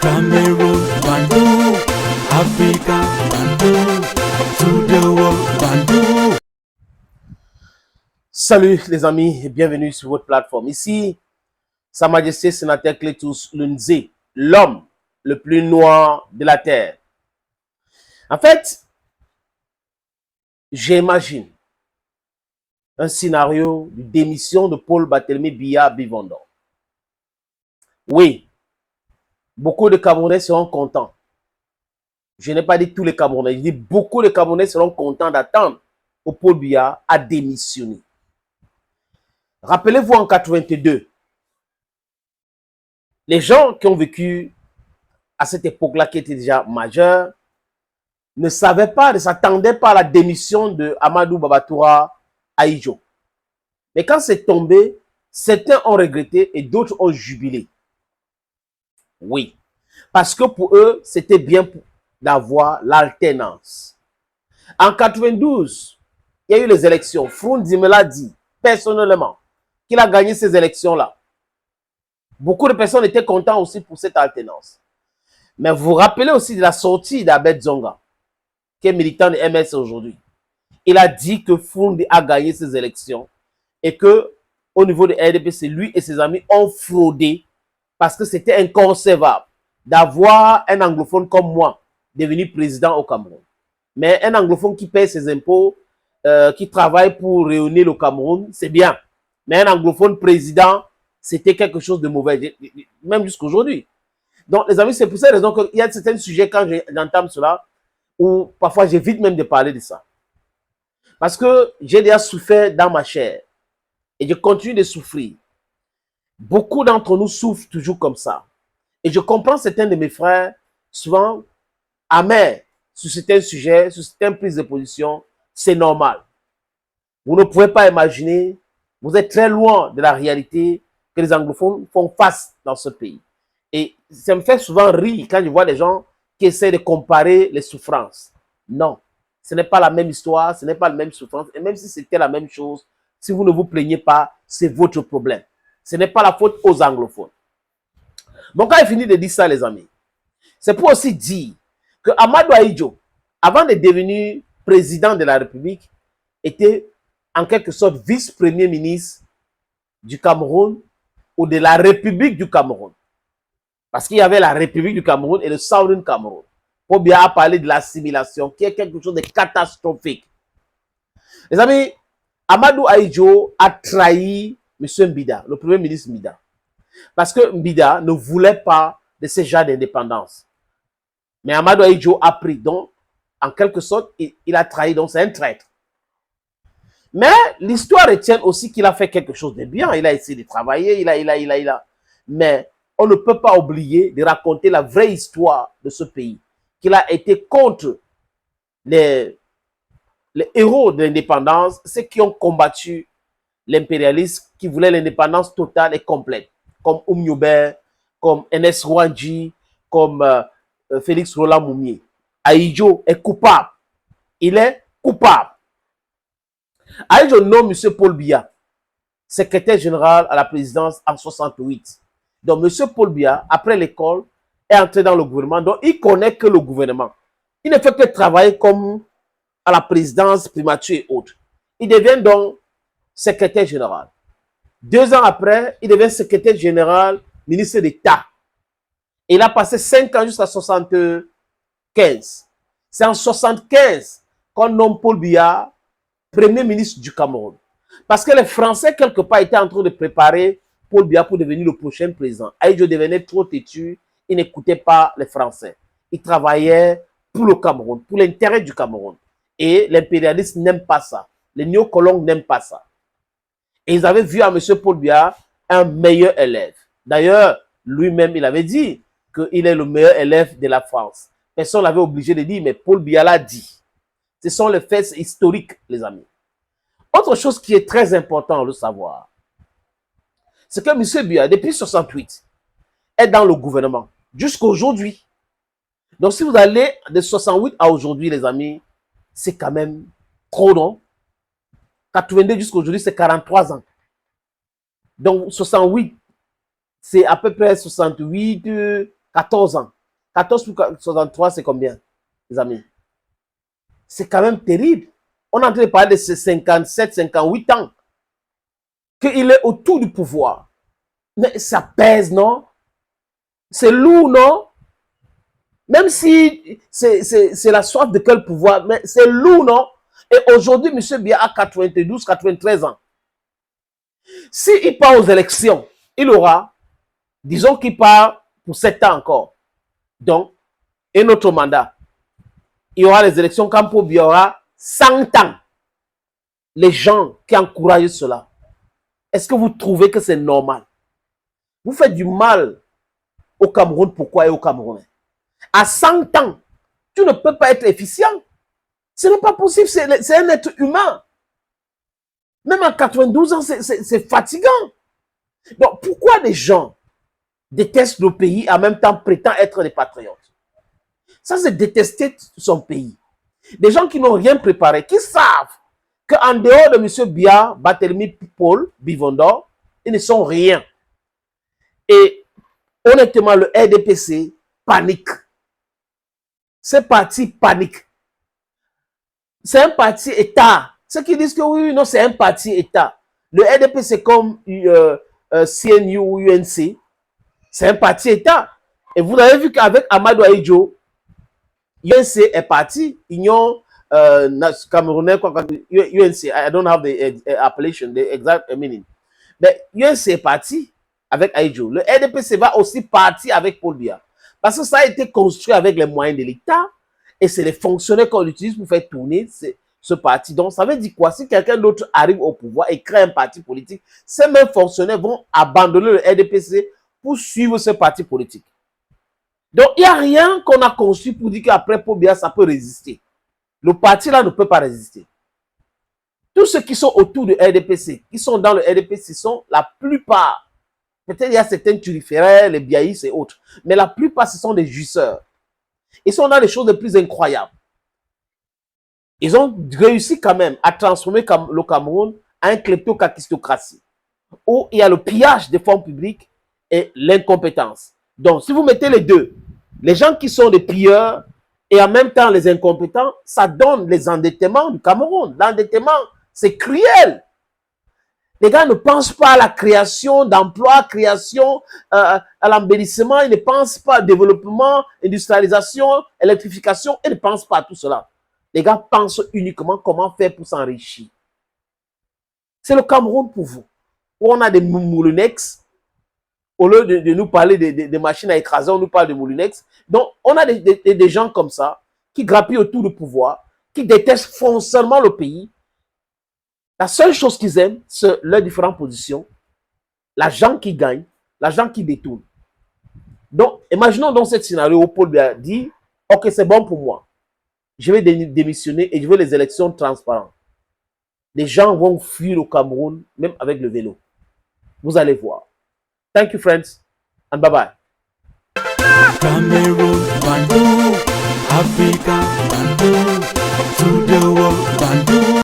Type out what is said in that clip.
Cameroon, Bandung, Africa, Bandung, to the world, Bandung. Salut les amis et bienvenue sur votre plateforme. Ici, Sa Majesté Sénateur Cletus Lunze, l'homme le plus noir de la terre. En fait, j'imagine un scénario de démission de Paul Barthélémy Biya Bivondon. Oui, beaucoup de Camerounais seront contents. Je n'ai pas dit tous les Camerounais, je dis beaucoup de Camerounais seront contents d'attendre que Paul Biya a démissionné. Rappelez-vous en 82, les gens qui ont vécu à cette époque-là, qui étaient déjà majeurs, ne savaient pas, ne s'attendaient pas à la démission de Amadou Babatoura Ahidjo. Mais quand c'est tombé, certains ont regretté et d'autres ont jubilé. Oui, parce que pour eux, c'était bien d'avoir l'alternance. En 92, il y a eu les élections. Frunzi me l'a dit personnellement qu'il a gagné ces élections-là. Beaucoup de personnes étaient contents aussi pour cette alternance. Mais vous vous rappelez aussi de la sortie d'Abed Zonga, qui est militant de MS aujourd'hui. Il a dit que Frunzi a gagné ces élections et que au niveau de RDPC, lui et ses amis ont fraudé parce que c'était inconcevable d'avoir un anglophone comme moi devenir président au Cameroun. Mais un anglophone qui paye ses impôts, qui travaille pour réunir le Cameroun, c'est bien. Mais un anglophone président, c'était quelque chose de mauvais, même jusqu'à aujourd'hui. Donc, les amis, c'est pour cette raison qu'il y a certains sujets, quand j'entame cela, où parfois j'évite même de parler de ça. Parce que j'ai déjà souffert dans ma chair et je continue de souffrir. Beaucoup d'entre nous souffrent toujours comme ça. Et je comprends certains de mes frères, souvent amers sur certains sujets, sur certaines prises de position, c'est normal. Vous ne pouvez pas imaginer, vous êtes très loin de la réalité que les anglophones font face dans ce pays. Et ça me fait souvent rire quand je vois des gens qui essaient de comparer les souffrances. Non, ce n'est pas la même histoire, ce n'est pas la même souffrance. Et même si c'était la même chose, si vous ne vous plaignez pas, c'est votre problème. Ce n'est pas la faute aux anglophones. Donc, quand il finit de dire ça, les amis, c'est pour aussi dire que Amadou Ahidjo, avant de devenir président de la République, était en quelque sorte vice-premier ministre du Cameroun ou de la République du Cameroun. Parce qu'il y avait la République du Cameroun et le Southern Cameroun. Pour bien parler de l'assimilation, qui est quelque chose de catastrophique. Les amis, Amadou Ahidjo a trahi M. Mbida, le premier ministre Mbida. Parce que Mbida ne voulait pas de ce genre d'indépendance. Mais Amadou Ahidjo a pris. Donc, en quelque sorte, il a trahi. Donc, c'est un traître. Mais l'histoire retient aussi qu'il a fait quelque chose de bien. Il a essayé de travailler, Mais on ne peut pas oublier de raconter la vraie histoire de ce pays. Qu'il a été contre les héros de l'indépendance, ceux qui ont combattu l'impérialisme, qui voulaient l'indépendance totale et complète. Comme Oumniobert, comme Enes Rwandji, comme Félix Roland Moumié. Ahidjo est coupable. Il est coupable. Ahidjo nomme M. Paul Biya secrétaire général à la présidence en 68. Donc, M. Paul Biya, après l'école, est entré dans le gouvernement. Donc, il connaît que le gouvernement. Il ne fait que travailler comme à la présidence, primature et autres. Il devient donc secrétaire général. 2 ans après, il devient secrétaire général, ministre d'État. Il a passé 5 ans jusqu'à 75. C'est en 75 qu'on nomme Paul Biya premier ministre du Cameroun. Parce que les Français, quelque part, étaient en train de préparer Paul Biya pour devenir le prochain président. Ahidjo devenait trop têtu, il n'écoutait pas les Français. Il travaillait pour le Cameroun, pour l'intérêt du Cameroun. Et l'impérialiste n'aime pas ça. Les néocolons n'aiment pas ça. Et ils avaient vu à M. Paul Biya un meilleur élève. D'ailleurs, lui-même, il avait dit qu'il est le meilleur élève de la France. Personne l'avait obligé de dire, mais Paul Biya l'a dit. Ce sont les faits historiques, les amis. Autre chose qui est très important de savoir, c'est que M. Biya, depuis 68, est dans le gouvernement jusqu'à aujourd'hui. Donc, si vous allez de 68 à aujourd'hui, les amis, c'est quand même trop, non? 82 jusqu'à aujourd'hui, c'est 43 ans. Donc, 68, c'est à peu près 68, 14 ans. 14 plus 63, c'est combien, les amis? C'est quand même terrible. On est en train de parler de ces 57, 58 ans. Qu'il est autour du pouvoir. Mais ça pèse, non? C'est lourd, non? Même si c'est la soif de quel pouvoir, mais c'est lourd, non? Et aujourd'hui, M. Biya a 92, 93 ans. S'il part aux élections, il aura, disons qu'il part pour 7 ans encore. Donc, un autre mandat. Il y aura les élections quand il y aura 100 ans. Les gens qui encouragent cela, est-ce que vous trouvez que c'est normal? Vous faites du mal au Cameroun, pourquoi et aux Camerounais? À 100 ans, tu ne peux pas être efficient. Ce n'est pas possible, c'est un être humain. Même à 92 ans, c'est fatigant. Donc, pourquoi des gens détestent le pays et en même temps prétendent être des patriotes? Ça, c'est détester son pays. Des gens qui n'ont rien préparé, qui savent qu'en dehors de M. Biya, Barthélemy Paul, Bivondor, ils ne sont rien. Et honnêtement, le RDPC panique. Ce parti panique. C'est un parti État. Ceux qui disent que oui, non, c'est un parti État. Le RDP, c'est comme CNU ou UNC. C'est un parti État. Et vous avez vu qu'avec Amadou Ahidjo, UNC est parti. Union Camerounais, UNC, I don't have the appellation, the exact meaning. Mais UNC est parti avec Ahidjo. Le RDPC va aussi partir avec Paul Biya. Parce que ça a été construit avec les moyens de l'État. Et c'est les fonctionnaires qu'on utilise pour faire tourner ce parti. Donc, ça veut dire quoi? Si quelqu'un d'autre arrive au pouvoir et crée un parti politique, ces mêmes fonctionnaires vont abandonner le RDPC pour suivre ce parti politique. Donc, il n'y a rien qu'on a construit pour dire qu'après Paul Biya, ça peut résister. Le parti-là ne peut pas résister. Tous ceux qui sont autour du RDPC, qui sont dans le RDPC, sont la plupart, peut-être il y a certains turiféraires, les biaïs et autres, mais la plupart, ce sont des jouisseurs. Ils sont dans les choses les plus incroyables. Ils ont réussi quand même à transformer le Cameroun en une kleptocratocratie, où il y a le pillage des fonds publics et l'incompétence. Donc, si vous mettez les deux, les gens qui sont des pilleurs et en même temps les incompétents, ça donne les endettements du Cameroun. L'endettement, c'est cruel. Les gars ne pensent pas à la création d'emplois, création, à l'embellissement, ils ne pensent pas au développement, industrialisation, électrification, ils ne pensent pas à tout cela. Les gars pensent uniquement comment faire pour s'enrichir. C'est le Cameroun pour vous, où on a des moulinex. Au lieu de nous parler des machines à écraser, on nous parle de moulinex. Donc, on a des gens comme ça, qui grappillent autour du pouvoir, qui détestent foncièrement le pays. La seule chose qu'ils aiment, c'est leurs différentes positions, l'argent qui gagne, l'argent qui détourne. Donc, imaginons dans ce scénario où Paul Biya dit, ok, c'est bon pour moi. Je vais démissionner et je veux les élections transparentes. Les gens vont fuir au Cameroun, même avec le vélo. Vous allez voir. Thank you, friends, and bye-bye. Cameroon, Bandung, Africa, Bandung, to the world, Bandung.